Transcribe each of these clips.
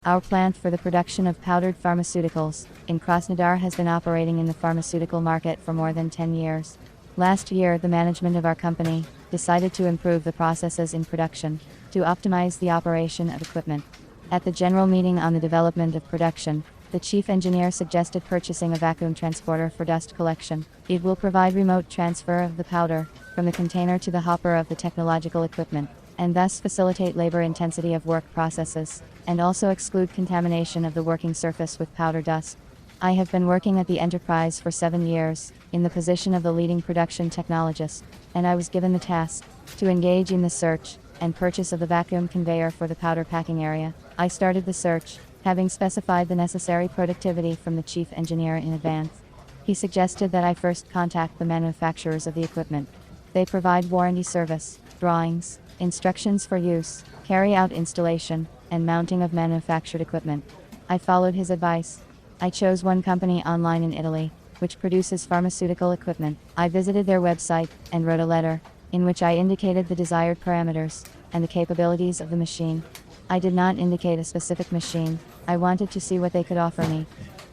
Our plant for the production of powdered pharmaceuticals in Krasnodar has been operating in the pharmaceutical market for more than 10 years. Last year, the management of our company decided to improve the processes in production to optimize the operation of equipment. At the general meeting on the development of production, the chief engineer suggested purchasing a vacuum transporter for dust collection. It will provide remote transfer of the powder from the container to the hopper of the technological equipment, and thus facilitate labor intensity of work processes, and also exclude contamination of the working surface with powder dust. I have been working at the enterprise for 7 years, in the position of the leading production technologist, and I was given the task to engage in the search and purchase of the vacuum conveyor for the powder packing area. I started the search, having specified the necessary productivity from the chief engineer in advance. He suggested that I first contact the manufacturers of the equipment. They provide warranty service, drawings, instructions for use, carry out installation, and mounting of manufactured equipment. I followed his advice. I chose one company online in Italy, which produces pharmaceutical equipment. I visited their website and wrote a letter, in which I indicated the desired parameters and the capabilities of the machine. I did not indicate a specific machine. I wanted to see what they could offer me.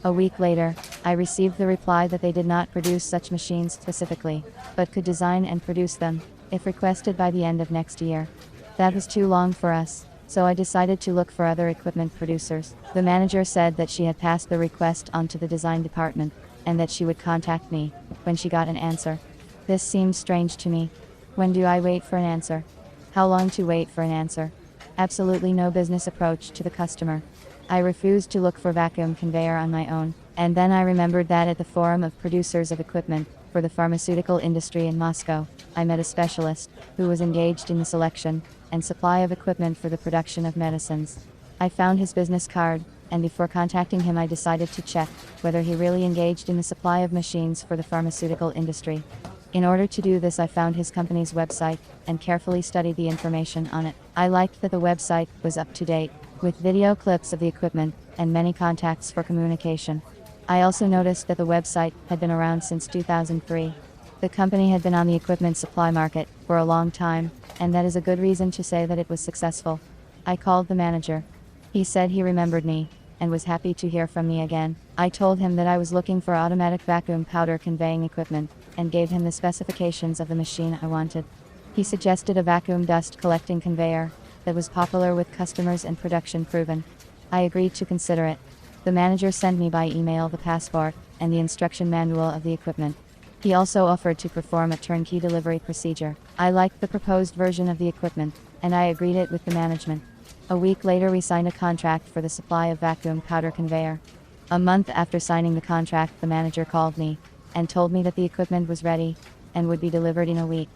A week later, I received the reply that they did not produce such machines specifically, but could design and produce them, if requested by the end of next year. That was too long for us, so I decided to look for other equipment producers. The manager said that she had passed the request on to the design department, and that she would contact me when she got an answer. This seemed strange to me. When do I wait for an answer? How long to wait for an answer? Absolutely no business approach to the customer. I refused to look for vacuum conveyor on my own, and then I remembered that at the Forum of Producers of Equipment for the Pharmaceutical Industry in Moscow, I met a specialist who was engaged in the selection and supply of equipment for the production of medicines. I found his business card, and before contacting him I decided to check whether he really engaged in the supply of machines for the pharmaceutical industry. In order to do this, I found his company's website and carefully studied the information on it. I liked that the website was up to date, with video clips of the equipment and many contacts for communication. I also noticed that the website had been around since 2003. The company had been on the equipment supply market for a long time, and that is a good reason to say that it was successful. I called the manager. He said he remembered me, and was happy to hear from me again. I told him that I was looking for automatic vacuum powder conveying equipment, and gave him the specifications of the machine I wanted. He suggested a vacuum dust collecting conveyor that was popular with customers and production proven. I agreed to consider it. The manager sent me by email the passport and the instruction manual of the equipment. He also offered to perform a turnkey delivery procedure. I liked the proposed version of the equipment, and I agreed it with the management. A week later we signed a contract for the supply of vacuum powder conveyor. A month after signing the contract, the manager called me and told me that the equipment was ready and would be delivered in a week.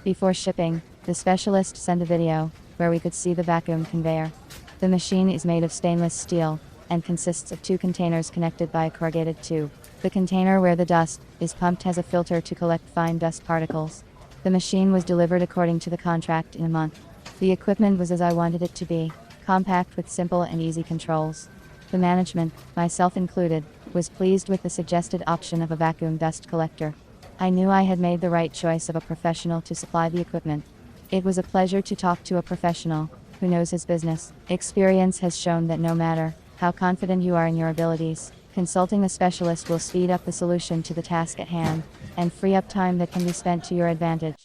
Before shipping, the specialist sent a video where we could see the vacuum conveyor. The machine is made of stainless steel and consists of 2 containers connected by a corrugated tube. The container where the dust is pumped has a filter to collect fine dust particles. The machine was delivered according to the contract in a month. The equipment was as I wanted it to be, compact with simple and easy controls. The management, myself included, was pleased with the suggested option of a vacuum dust collector. I knew I had made the right choice of a professional to supply the equipment. It was a pleasure to talk to a professional who knows his business. Experience has shown that no matter how confident you are in your abilities, consulting a specialist will speed up the solution to the task at hand and free up time that can be spent to your advantage.